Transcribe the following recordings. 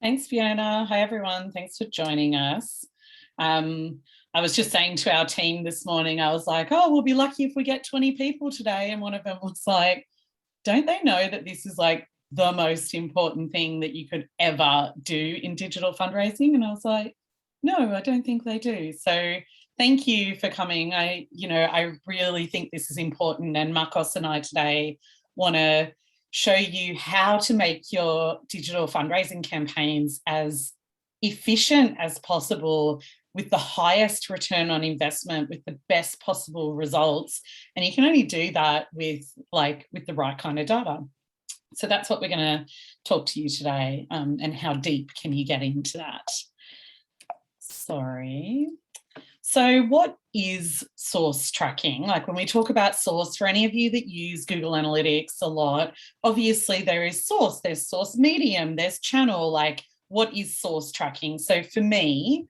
Thanks, Fiona. Hi, everyone. Thanks for joining us. I was just saying to our team this morning, I was like, oh, we'll be lucky if we get 20 people today. And one of them was like, don't they know that this is like the most important thing that you could ever do in digital fundraising? And I was like, no, I don't think they do. So thank you for coming. I really think this is important. And Marcos and I today want to show you how to make your digital fundraising campaigns as efficient as possible with the highest return on investment, with the best possible results. And you can only do that with the right kind of data. So that's what we're going to talk to you today, and how deep can you get into that? Sorry. So what is source tracking? Like when we talk about source, for any of you that use Google Analytics a lot, obviously there is source, there's source medium, there's channel. Like, what is source tracking? So for me,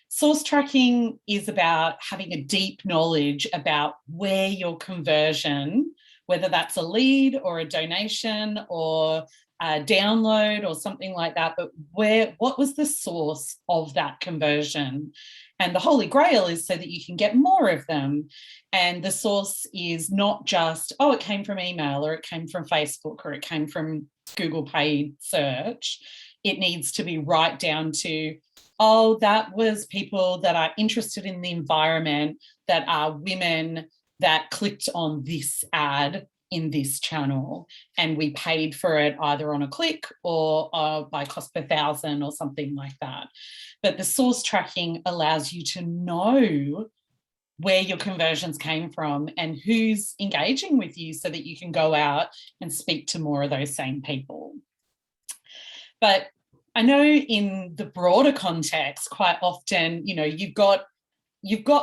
source tracking is about having a deep knowledge about where your conversion, whether that's a lead or a donation or a download or something like that, but what was the source of that conversion? And the Holy Grail is so that you can get more of them. And the source is not just, oh, it came from email, or it came from Facebook, or it came from Google paid search. It needs to be right down to, oh, that was people that are interested in the environment, that are women that clicked on this ad in this channel, and we paid for it either on a click or by cost per thousand or something like that. But the source tracking allows you to know where your conversions came from and who's engaging with you, so that you can go out and speak to more of those same people. But I know in the broader context, quite often, you've got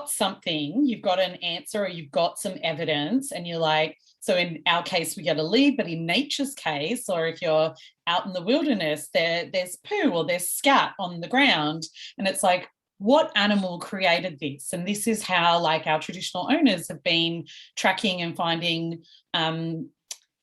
something, you've got an answer, or you've got some evidence, and you're like, so in our case, we get a lead, but in nature's case, or if you're out in the wilderness, there's poo or there's scat on the ground. And it's like, what animal created this? And this is how, like, our traditional owners have been tracking and finding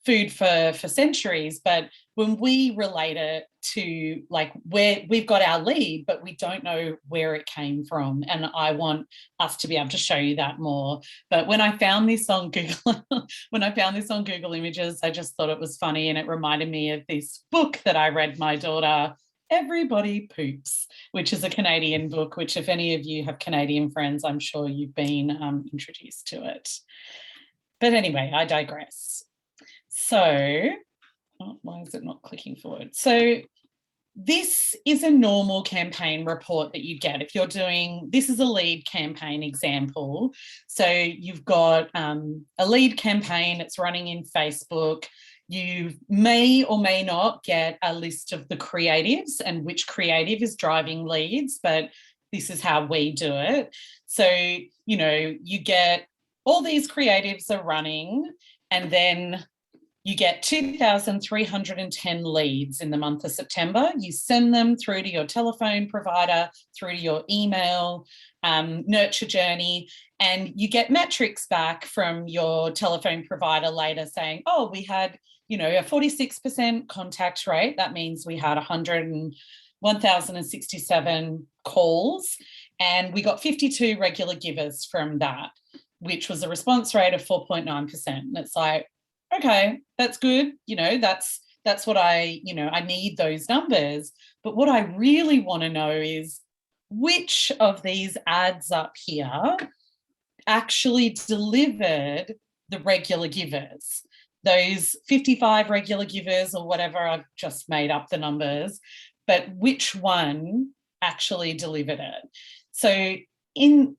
food for centuries. But when we relate it to, like, where we've got our lead, but we don't know where it came from, and I want us to be able to show you that more. But when I found this on Google, Images, I just thought it was funny, and it reminded me of this book that I read my daughter, Everybody Poops, which is a Canadian book, which if any of you have Canadian friends, I'm sure you've been introduced to it. But anyway, I digress. So, why is it not clicking forward? So this is a normal campaign report that you get if you're doing, this is a lead campaign example. So you've got a lead campaign, it's running in Facebook. You may or may not get a list of the creatives and which creative is driving leads, but this is how we do it. So, you get all these creatives are running, and then you get 2,310 leads in the month of September. You send them through to your telephone provider, through to your email nurture journey, and you get metrics back from your telephone provider later saying, oh, we had, a 46% contact rate. That means we had 1,067 calls, and we got 52 regular givers from that, which was a response rate of 4.9%. And it's like, okay, that's good. That's what I need those numbers. But what I really want to know is which of these ads up here actually delivered the regular givers, those 55 regular givers or whatever. I've just made up the numbers, but which one actually delivered it? So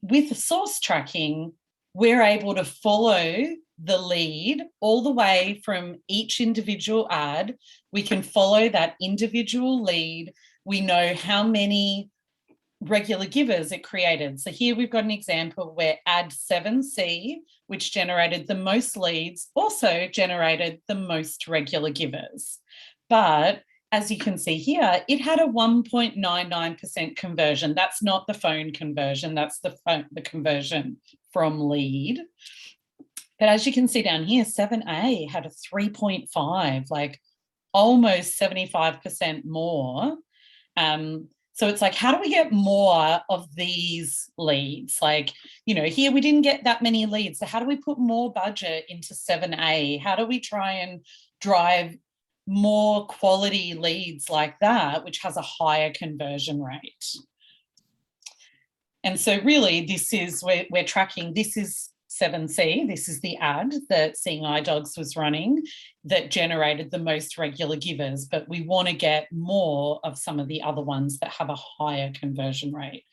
with source tracking, we're able to follow the lead all the way from each individual ad. We can follow that individual lead. We know how many regular givers it created. So here we've got an example where ad 7C, which generated the most leads, also generated the most regular givers. But as you can see here, it had a 1.99% conversion. That's not the phone conversion, that's the conversion from lead. But as you can see down here, 7A had a 3.5. Like, almost 75% more. So it's like, how do we get more of these leads? Like, you know, here we didn't get that many leads. So how do we put more budget into 7A? How do we try and drive more quality leads like that, which has a higher conversion rate? And so really this is, we're tracking, this is 7C, this is the ad that Seeing Eye Dogs was running that generated the most regular givers, but we want to get more of some of the other ones that have a higher conversion rate.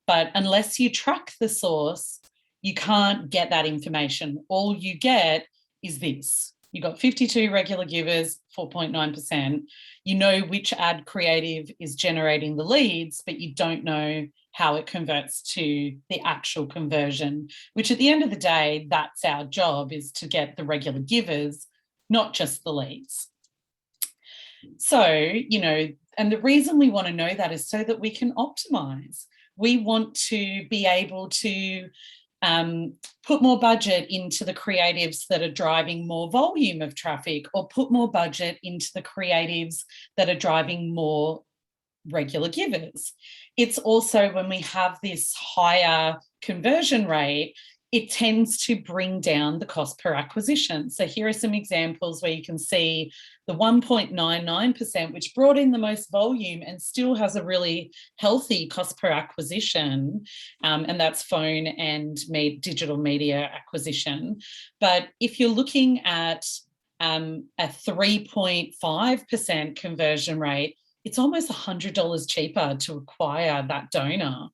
But unless you track the source, you can't get that information. All you get is this. You got 52 regular givers, 4.9%. You know which ad creative is generating the leads, but you don't know how it converts to the actual conversion, which at the end of the day, that's our job, is to get the regular givers, not just the leads. So, you know, and the reason we want to know that is so that we can optimize. We want to be able to put more budget into the creatives that are driving more volume of traffic, or put more budget into the creatives that are driving more regular givers. It's also, when we have this higher conversion rate, it tends to bring down the cost per acquisition. So here are some examples where you can see the 1.99%, which brought in the most volume and still has a really healthy cost per acquisition, and that's phone and digital media acquisition. But if you're looking at a 3.5% conversion rate, it's almost $100 cheaper to acquire that donor.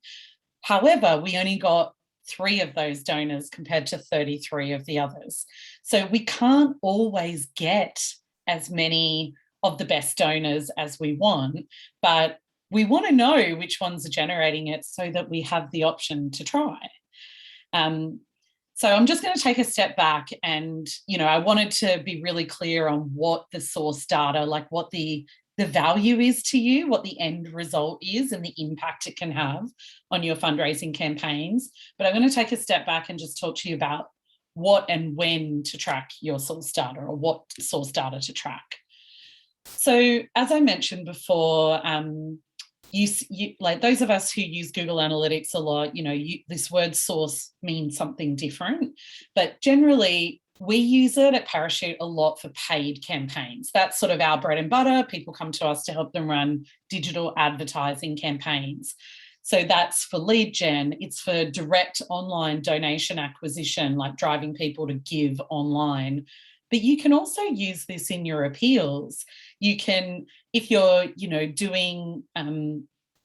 However, we only got 3 of those donors compared to 33 of the others. So we can't always get as many of the best donors as we want, but we want to know which ones are generating it so that we have the option to try. So I'm just going to take a step back, and, you know, I wanted to be really clear on what the source data, like what the value is to you, what the end result is, and the impact it can have on your fundraising campaigns. But I'm going to take a step back and just talk to you about what and when to track your source data, or what source data to track. So as I mentioned before, you like those of us who use Google Analytics a lot, you know, this word source means something different, but generally we use it at Parachute a lot for paid campaigns. That's sort of our bread and butter. People come to us to help them run digital advertising campaigns. So that's for lead gen. It's for direct online donation acquisition, like driving people to give online. But you can also use this in your appeals. You can, if you're, you know, doing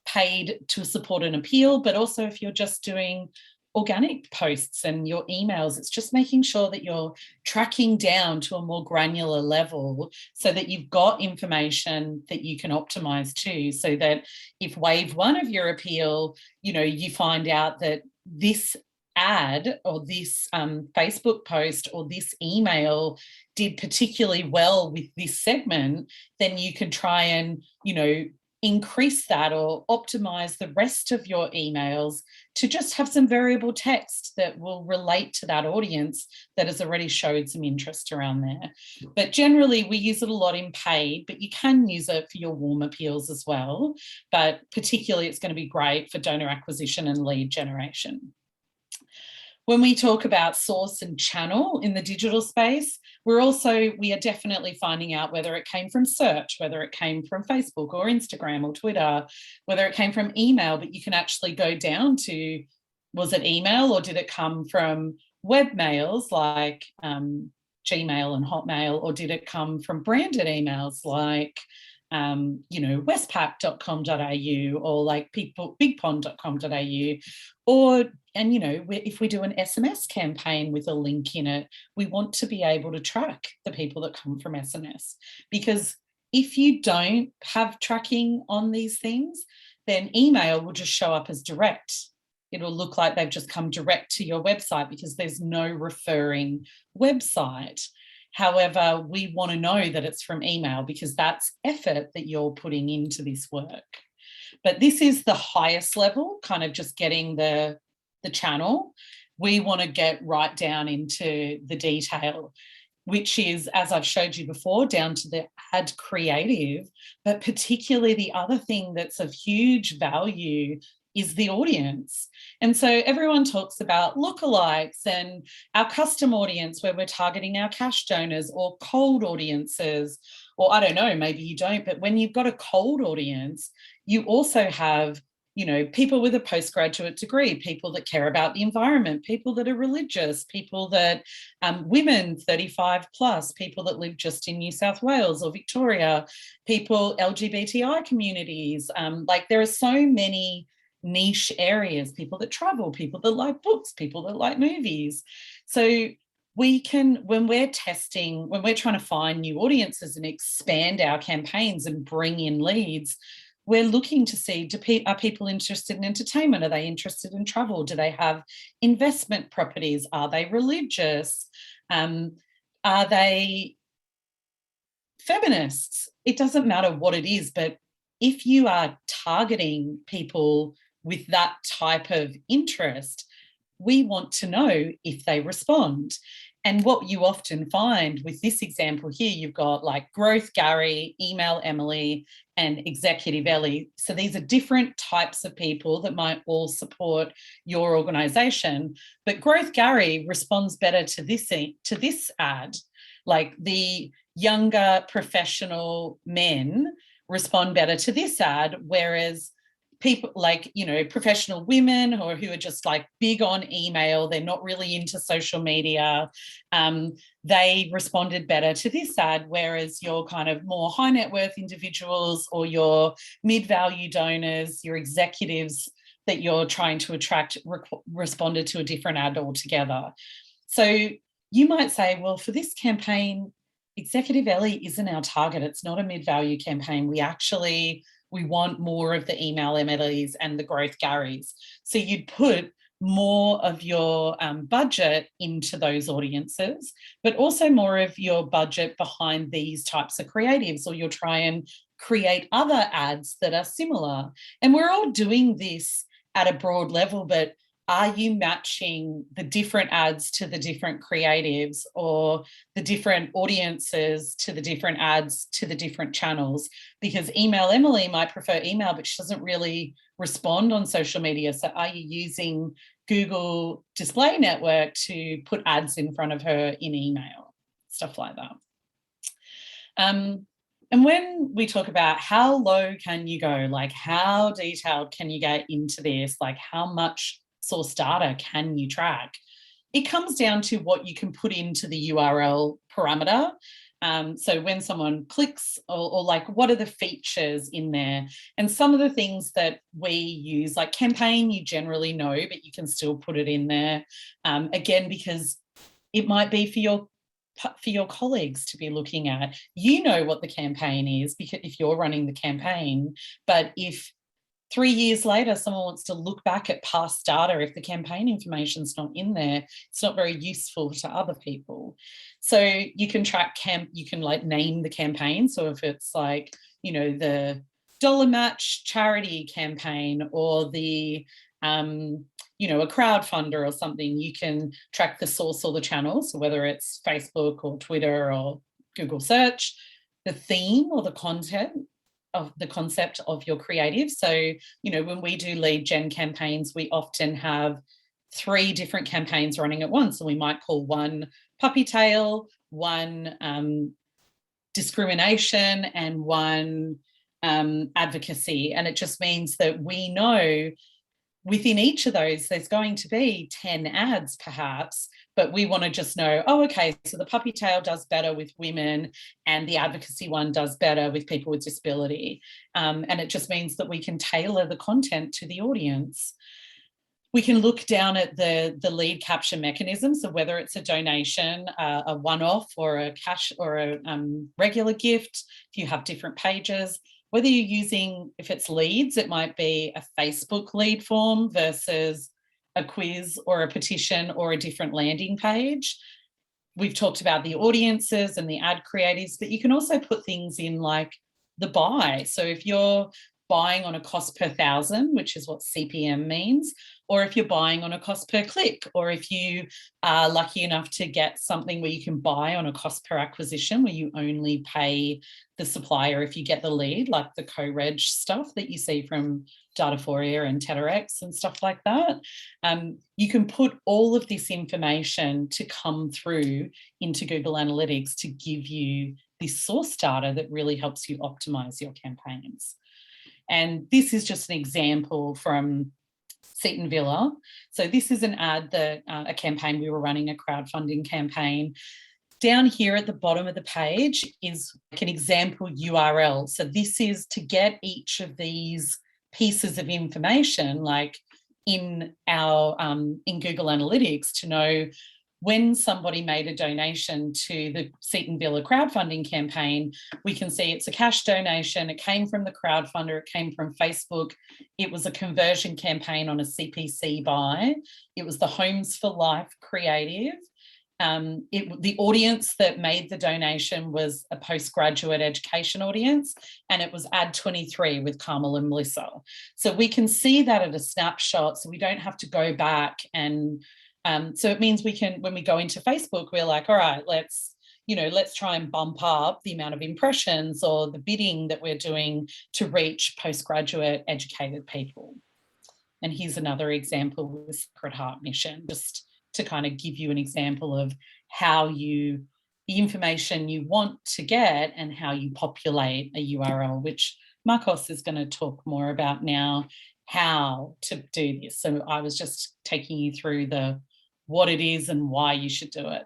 paid to support an appeal, but also if you're just doing organic posts and your emails, it's just making sure that you're tracking down to a more granular level so that you've got information that you can optimize to, so that if wave 1 of your appeal, you know, you find out that this ad or this Facebook post or this email did particularly well with this segment, then you can try and, you know, increase that or optimize the rest of your emails to just have some variable text that will relate to that audience that has already showed some interest around there. But generally we use it a lot in paid, but you can use it for your warm appeals as well. But particularly it's going to be great for donor acquisition and lead generation. When we talk about source and channel in the digital space, we are definitely finding out whether it came from search, whether it came from Facebook or Instagram or Twitter, whether it came from email, but you can actually go down to, was it email or did it come from webmails like Gmail and Hotmail, or did it come from branded emails like you know, westpac.com.au or like bigpond.com.au, or, and you know, if we do an SMS campaign with a link in it, we want to be able to track the people that come from SMS, because if you don't have tracking on these things, then email will just show up as direct. It'll look like they've just come direct to your website because there's no referring website. However, we want to know that it's from email because that's effort that you're putting into this work. But this is the highest level, kind of just getting the channel. We want to get right down into the detail. which is, as I've showed you before, down to the ad creative. But particularly the other thing that's of huge value is the audience. And so everyone talks about lookalikes and our custom audience where we're targeting our cash donors, or cold audiences, or I don't know, maybe you don't, but when you've got a cold audience, you also have, you know, people with a postgraduate degree, people that care about the environment, people that are religious, people that, women 35 plus, people that live just in New South Wales or Victoria, people, LGBTI communities. Like there are so many niche areas, people that travel, people that like books, people that like movies. So we can, when we're testing, when we're trying to find new audiences and expand our campaigns and bring in leads, we're looking to see, are people interested in entertainment? Are they interested in travel? Do they have investment properties? Are they religious? Are they feminists? It doesn't matter what it is, but if you are targeting people with that type of interest, we want to know if they respond. And what you often find with this example here, you've got like Growth Gary, Email Emily, and Executive Ellie. So these are different types of people that might all support your organisation. But Growth Gary responds better to this ad. Like the younger professional men respond better to this ad, whereas people like, you know, professional women or who are just like big on email, they're not really into social media, they responded better to this ad, whereas your kind of more high net worth individuals or your mid-value donors, your executives that you're trying to attract responded to a different ad altogether. So you might say, well, for this campaign, Executive Ellie isn't our target. It's not a mid-value campaign. We want more of the Email Emmelies and the Growth Garys. So you'd put more of your budget into those audiences, but also more of your budget behind these types of creatives, or you'll try and create other ads that are similar. And we're all doing this at a broad level, but are you matching the different ads to the different creatives, or the different audiences to the different ads to the different channels? Because Email Emily might prefer email, but she doesn't really respond on social media. So are you using Google Display Network to put ads in front of her in email? Stuff like that. And when we talk about how low can you go, like how detailed can you get into this, like how much source data can you track? It comes down to what you can put into the URL parameter. So when someone clicks, or like what are the features in there? And some of the things that we use, like campaign, you generally know, but you can still put it in there. Again, because it might be for your colleagues to be looking at. You know what the campaign is because if you're running the campaign, but if 3 years later, someone wants to look back at past data, if the campaign information's not in there, it's not very useful to other people. So you can track you can like name the campaign. So if it's like, you know, the dollar match charity campaign, or the, you know, a crowdfunder or something, you can track the source or the channel. So whether it's Facebook or Twitter or Google search, the theme or the content of the concept of your creative. So, you know, when we do lead gen campaigns, we often have 3 different campaigns running at once. So we might call one puppy tail, one discrimination, and one advocacy. And it just means that we know within each of those, there's going to be 10 ads perhaps, but we want to just know, oh, okay, so the puppy tail does better with women and the advocacy one does better with people with disability. And it just means that we can tailor the content to the audience. We can look down at the lead capture mechanism. So whether it's a donation, a one-off, or a cash, or a regular gift, if you have different pages, whether you're using, if it's leads, it might be a Facebook lead form versus a quiz or a petition or a different landing page. We've talked about the audiences and the ad creatives, but you can also put things in like the buy. So if you're buying on a cost per thousand, which is what CPM means, or if you're buying on a cost per click, or if you are lucky enough to get something where you can buy on a cost per acquisition, where you only pay the supplier if you get the lead, like the co-reg stuff that you see from Dataphoria and TEDx and stuff like that. You can put all of this information to come through into Google Analytics to give you this source data that really helps you optimize your campaigns. And this is just an example from Seton Villa. So this is an ad that a campaign we were running, a crowdfunding campaign. Down here at the bottom of the page is like an example URL. So this is to get each of these pieces of information, like in our in Google Analytics, to know when somebody made a donation to the Seton Villa crowdfunding campaign, we can see it's a cash donation. It came from the crowdfunder. It came from Facebook. It was a conversion campaign on a CPC buy. It was the Homes for Life creative. The audience that made the donation was a postgraduate education audience, and it was ad 23 with Carmel and Melissa. So we can see that at a snapshot, so we don't have to go back. And so it means we can, when we go into Facebook, we're like, all right, let's try and bump up the amount of impressions or the bidding that we're doing to reach postgraduate educated people. And here's another example with Sacred Heart Mission, just to kind of give you an example of how the information you want to get and how you populate a URL, which Marcos is going to talk more about now, how to do this. So I was just taking you through what it is and why you should do it.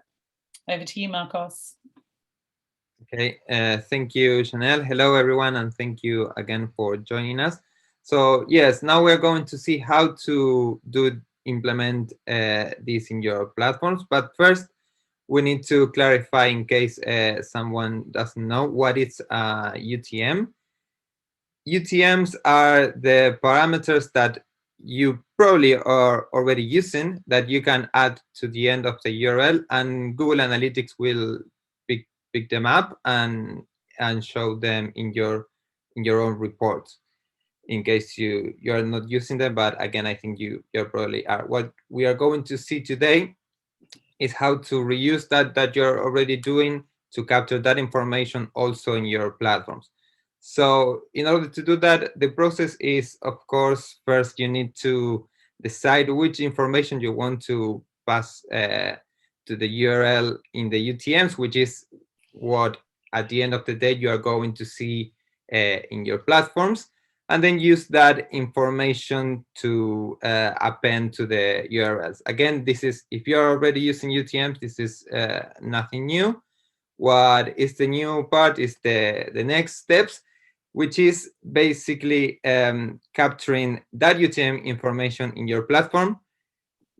Over to you, Marcos. Okay, thank you, Chanel. Hello, everyone, and thank you again for joining us. So yes, now we're going to see how to implement this in your platforms. But first, we need to clarify, in case someone doesn't know, what is UTM. UTMs are the parameters that you probably are already using that you can add to the end of the URL, and Google Analytics will pick them up and show them in your own reports, in case you're not using them. But again, I think you probably are. What we are going to see today is how to reuse that you're already doing to capture that information also in your platforms. So in order to do that, the process is, of course, first you need to decide which information you want to pass to the URL in the UTMs, which is what at the end of the day you are going to see in your platforms, and then use that information to append to the URLs. Again, this is, if you're already using UTMs, this is nothing new. What is the new part is the next steps, which is basically capturing that UTM information in your platform.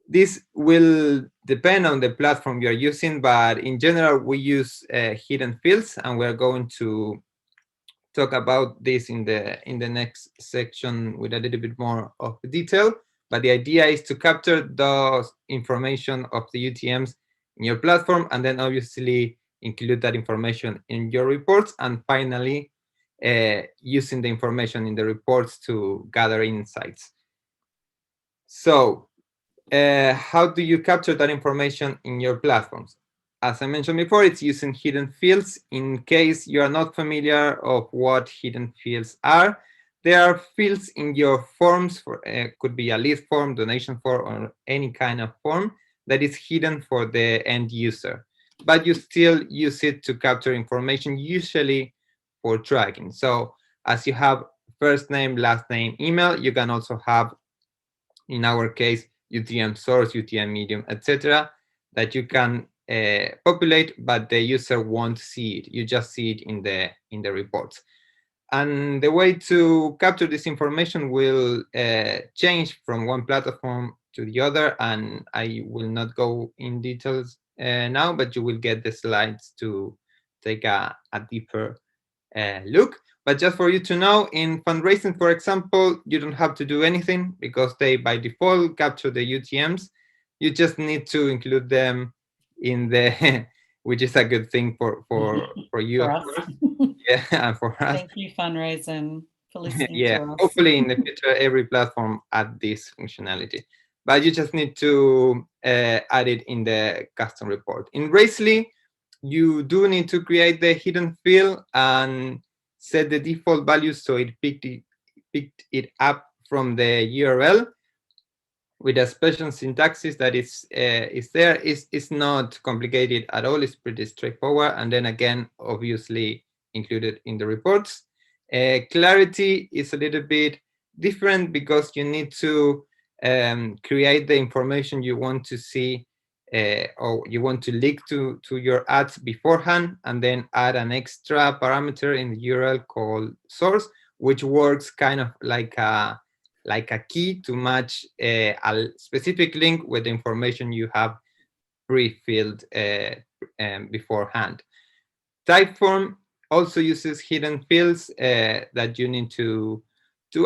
This will depend on the platform you're using, but in general, we use hidden fields, and we're going to talk about this in the next section with a little bit more of detail. But the idea is to capture those information of the UTMs in your platform, and then obviously include that information in your reports, and finally using the information in the reports to gather insights. So how do you capture that information in your platforms? As I mentioned before, it's using hidden fields. In case you are not familiar of what hidden fields are, there are fields in your forms, could be a lead form, donation form, or any kind of form that is hidden for the end user. But you still use it to capture information, usually for tracking. So as you have first name, last name, email, you can also have, in our case, UTM source, UTM medium, etc., that you can populate, but the user won't see it. You just see it in the reports. And the way to capture this information will change from one platform to the other, and I will not go in details now, but you will get the slides to take a deeper look. But just for you to know, in fundraising, for example, you don't have to do anything because they by default capture the UTMs. You just need to include them in the, which is a good thing for you, for of us. course. Yeah, and for us. Thank you, Fundraising, for listening Yeah, to us. hopefully in the future, every platform add this functionality, but you just need to add it in the custom report. In Racely, you do need to create the hidden field and set the default value so it picked it up from the URL with a special syntaxis that is there. It's not complicated at all. It's pretty straightforward. And then again, obviously included in the reports. Clarity is a little bit different because you need to create the information you want to see or you want to link to your ads beforehand, and then add an extra parameter in the URL called source, which works kind of like a key to match a specific link with the information you have pre-filled beforehand. Typeform also uses hidden fields that you need to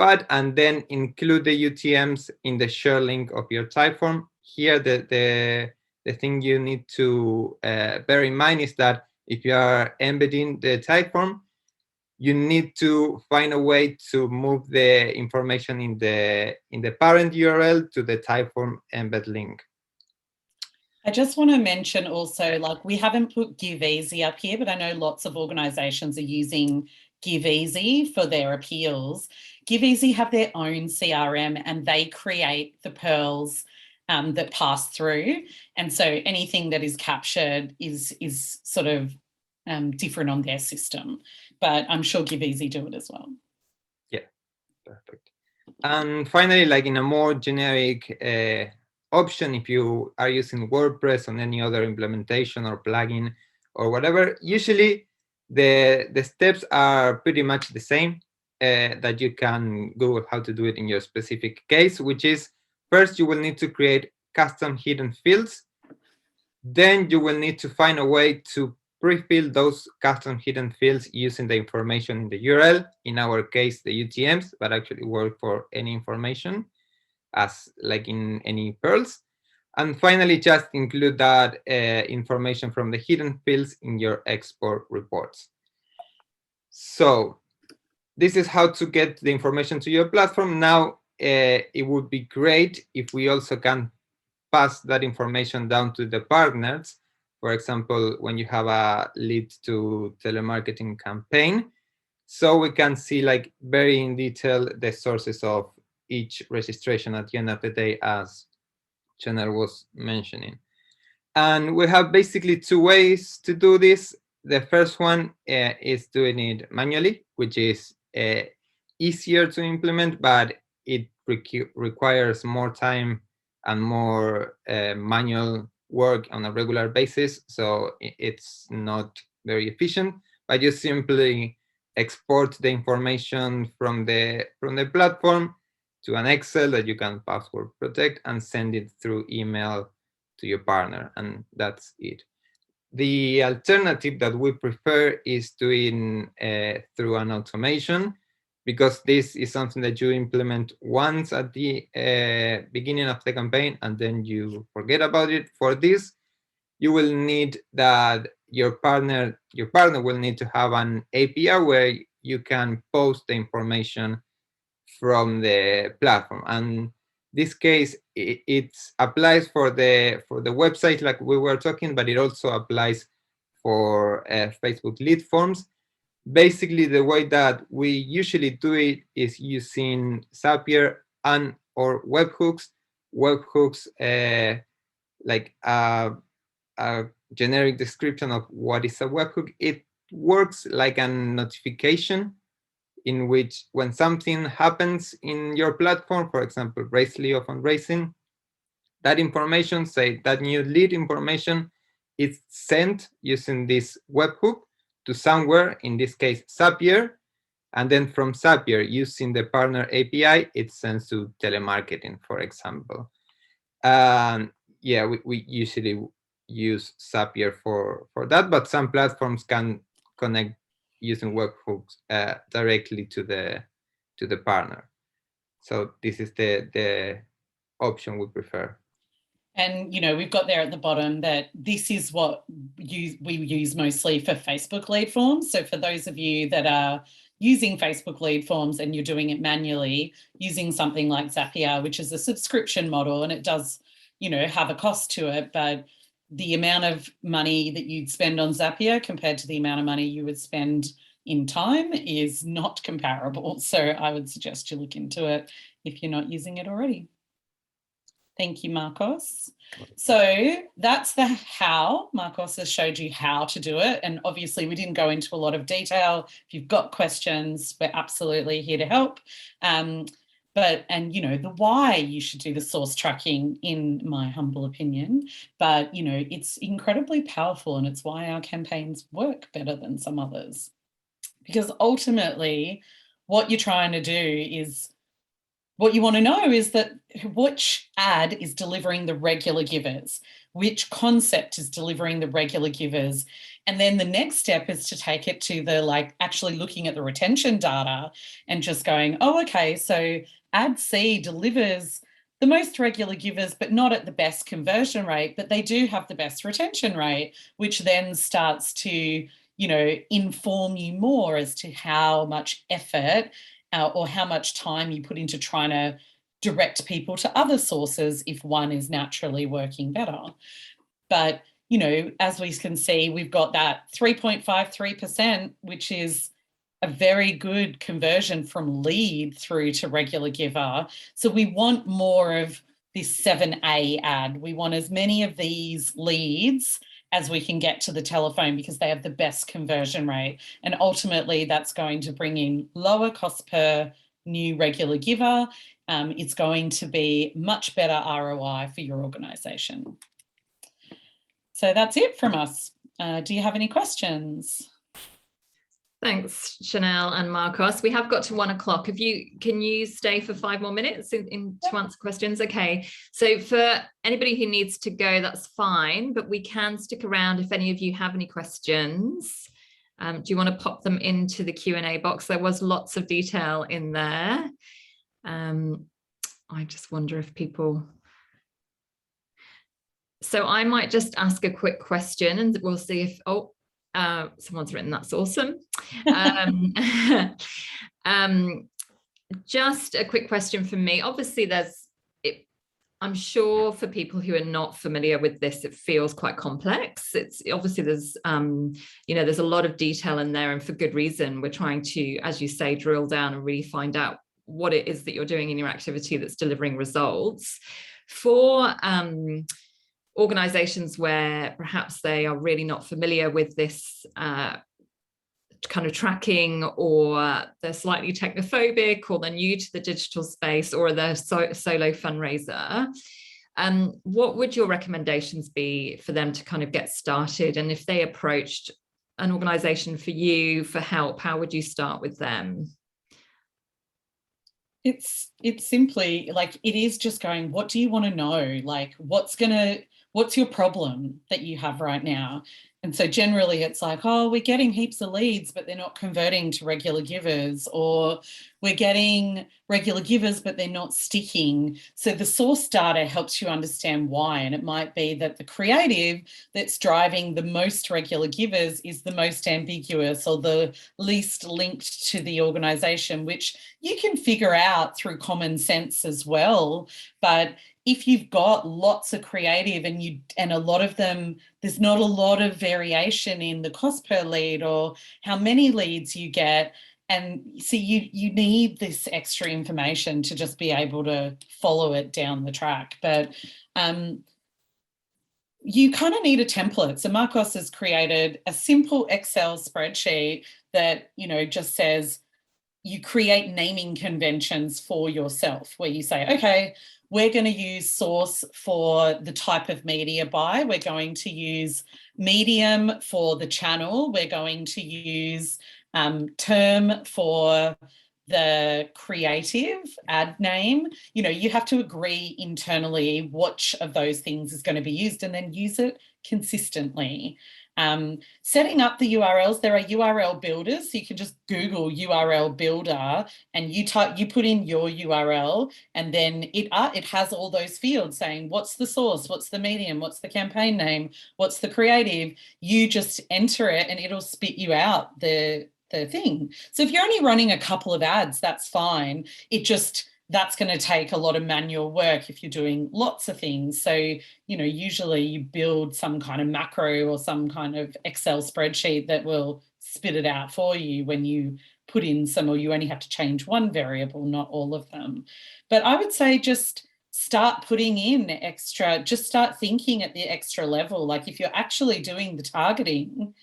add, and then include the UTMs in the share link of your Typeform. Here, the thing you need to bear in mind is that if you are embedding the Typeform, you need to find a way to move the information in the parent URL to the Typeform embed link. I just want to mention also, like, we haven't put Give Easy up here, but I know lots of organisations are using Give Easy for their appeals. Give Easy have their own CRM and they create the pearls that pass through. And so anything that is captured is sort of different on their system. But I'm sure Give Easy do it as well. Yeah, perfect. And finally, like in a more generic option, if you are using WordPress on any other implementation or plugin or whatever, usually the steps are pretty much the same that you can Google how to do it in your specific case, which is first you will need to create custom hidden fields. Then you will need to find a way to pre-fill those custom hidden fields using the information in the URL, in our case, the UTMs, but actually work for any information as like in any pearls. And finally, just include that information from the hidden fields in your export reports. So this is how to get the information to your platform. Now, it would be great if we also can pass that information down to the partners. For example, when you have a lead to telemarketing campaign, so we can see like very in detail the sources of each registration at the end of the day, as Chanel was mentioning. And we have basically two ways to do this. The first one is doing it manually, which is easier to implement, but it requires more time and more manual work on a regular basis. So it's not very efficient, but you simply export the information from the platform to an Excel that you can password protect and send it through email to your partner, and that's it. The alternative that we prefer is doing through an automation, because this is something that you implement once at the beginning of the campaign and then you forget about it. For this, you will need that your partner will need to have an API where you can post the information from the platform. And this case, it applies for the website like we were talking, but it also applies for Facebook lead forms. Basically, the way that we usually do it is using Zapier and or webhooks. Webhooks, like a generic description of what is a webhook. It works like a notification in which when something happens in your platform, for example, Racely or Fundraising, that information, say that new lead information, is sent using this webhook to somewhere, in this case, Zapier. And then from Zapier, using the partner API, it sends to telemarketing, for example. Yeah, we usually use Zapier for that, but some platforms can connect using webhooks directly to the partner. So this is the option we prefer. And, we've got there at the bottom that this is what we use mostly for Facebook lead forms. So for those of you that are using Facebook lead forms and you're doing it manually using something like Zapier, which is a subscription model, and it does, have a cost to it, but the amount of money that you'd spend on Zapier compared to the amount of money you would spend in time is not comparable. So I would suggest you look into it if you're not using it already. Thank you, Marcos. So that's the how. Marcos has showed you how to do it. And obviously we didn't go into a lot of detail. If you've got questions, we're absolutely here to help. The why you should do the source tracking, in my humble opinion, but, it's incredibly powerful, and it's why our campaigns work better than some others. Because ultimately what you're trying to do is, what you want to know is that which ad is delivering the regular givers, which concept is delivering the regular givers. And then the next step is to take it to the actually looking at the retention data and just going, oh, okay, so ad C delivers the most regular givers, but not at the best conversion rate, but they do have the best retention rate, which then starts to, inform you more as to how much effort or how much time you put into trying to direct people to other sources if one is naturally working better. But, as we can see, we've got that 3.53%, which is a very good conversion from lead through to regular giver. So we want more of this 7A ad. We want as many of these leads as we can get to the telephone, because they have the best conversion rate. And ultimately that's going to bring in lower cost per new regular giver. It's going to be much better ROI for your organisation. So that's it from us. Do you have any questions? Thanks, Chanel and Marcos. We have got to 1 o'clock. Can you stay for 5 more minutes to answer questions? Okay. So for anybody who needs to go, that's fine, but we can stick around if any of you have any questions. Do you want to pop them into the Q&A box? There was lots of detail in there. I just wonder if people... So I might just ask a quick question and we'll see if... someone's written, that's awesome. Just a quick question from me. Obviously I'm sure for people who are not familiar with this, it feels quite complex. It's obviously there's there's a lot of detail in there, and for good reason. We're trying to, as you say, drill down and really find out what it is that you're doing in your activity that's delivering results. For organizations where perhaps they are really not familiar with this kind of tracking, or they're slightly technophobic, or they're new to the digital space, or they're solo fundraiser, what would your recommendations be for them to kind of get started? And if they approached an organization for you for help, how would you start with them? It's simply it is just going, what do you want to know? What's your problem that you have right now? And so generally it's like, oh, we're getting heaps of leads, but they're not converting to regular givers, or we're getting regular givers, but they're not sticking. So the source data helps you understand why. And it might be that the creative that's driving the most regular givers is the most ambiguous or the least linked to the organisation, which you can figure out through common sense as well. But if you've got lots of creative and a lot of them, there's not a lot of variation in the cost per lead or how many leads you get. And so you need this extra information to just be able to follow it down the track. But you kind of need a template. So Marcos has created a simple Excel spreadsheet that, just says you create naming conventions for yourself, where you say, okay, we're going to use source for the type of media buy. We're going to use medium for the channel. We're going to use term for the creative ad name. You have to agree internally which of those things is going to be used and then use it consistently. Setting up the URLs, there are URL builders, so you can just Google URL builder and you put in your URL, and then it has all those fields saying what's the source, what's the medium, what's the campaign name, what's the creative. You just enter it and it'll spit you out the the thing. So if you're only running a couple of ads, that's fine. That's going to take a lot of manual work if you're doing lots of things. So, you know, usually you build some kind of macro or some kind of Excel spreadsheet that will spit it out for you when you put in some, or you only have to change one variable, not all of them. But I would say just start putting in extra, just start thinking at the extra level. Like if you're actually doing the targeting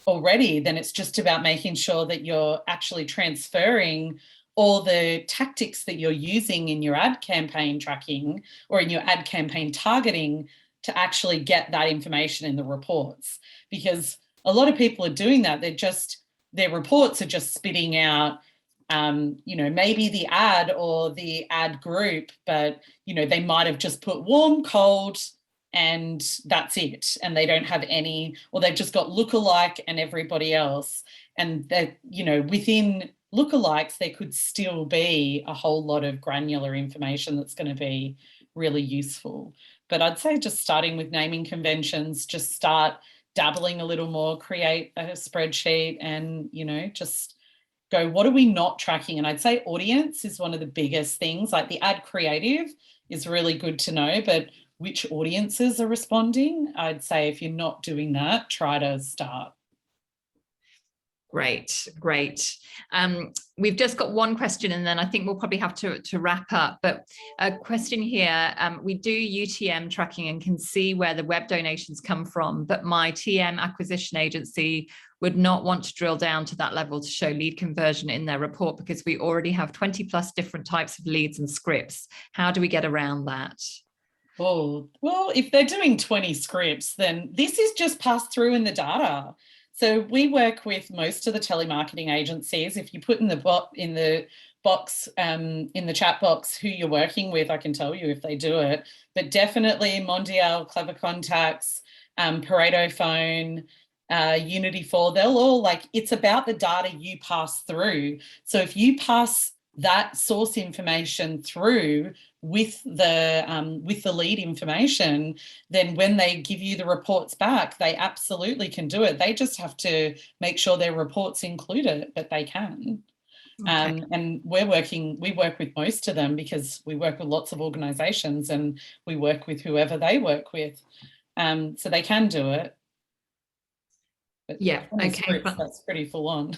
already, then it's just about making sure that you're actually transferring all the tactics that you're using in your ad campaign tracking or in your ad campaign targeting to actually get that information in the reports. Because a lot of people are doing that. Their reports are just spitting out, you know, maybe the ad or the ad group, but, you know, they might have just put warm, cold, and that's it. And they don't have any, or they've just got lookalike and everybody else. And that, you know, within lookalikes, there could still be a whole lot of granular information that's going to be really useful. But I'd say just starting with naming conventions, just start dabbling a little more, create a spreadsheet and, you know, just go, what are we not tracking? And I'd say audience is one of the biggest things. Like the ad creative is really good to know, but which audiences are responding? I'd say if you're not doing that, try to start. Great. We've just got one question and then I think we'll probably have to wrap up, but a question here. We do UTM tracking and can see where the web donations come from, but my TM acquisition agency would not want to drill down to that level to show lead conversion in their report because we already have 20 plus different types of leads and scripts. How do we get around that? Oh, well, if they're doing 20 scripts, then this is just passed through in the data. So we work with most of the telemarketing agencies. If you put in the box, in the chat box, who you're working with, I can tell you if they do it. But definitely Mondial, Clever Contacts, Pareto Phone, Unity 4, they'll all, like, it's about the data you pass through. So if you pass that source information through with the lead information, then when they give you the reports back, they absolutely can do it. They just have to make sure their reports include it, but they can. Okay. And we work with most of them because we work with lots of organizations and we work with whoever they work with. So they can do it. But yeah, okay, scripts, that's pretty full on.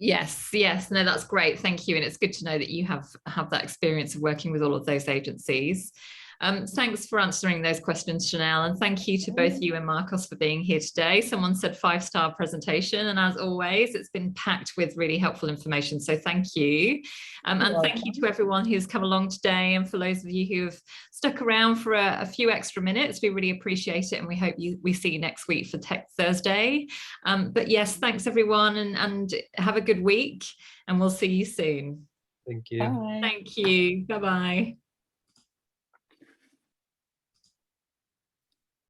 yes, no, that's great, thank you. And it's good to know that you have that experience of working with all of those agencies. Thanks for answering those questions, Chanel, and thank you to both you and Marcos for being here today. Someone said 5-star presentation, and as always, it's been packed with really helpful information, so thank you. And thank you to everyone who's come along today, and for those of you who have stuck around for a few extra minutes, we really appreciate it, and we hope we see you next week for Tech Thursday. But yes, thanks everyone, and have a good week, and we'll see you soon. Thank you. Bye. Thank you. Bye-bye.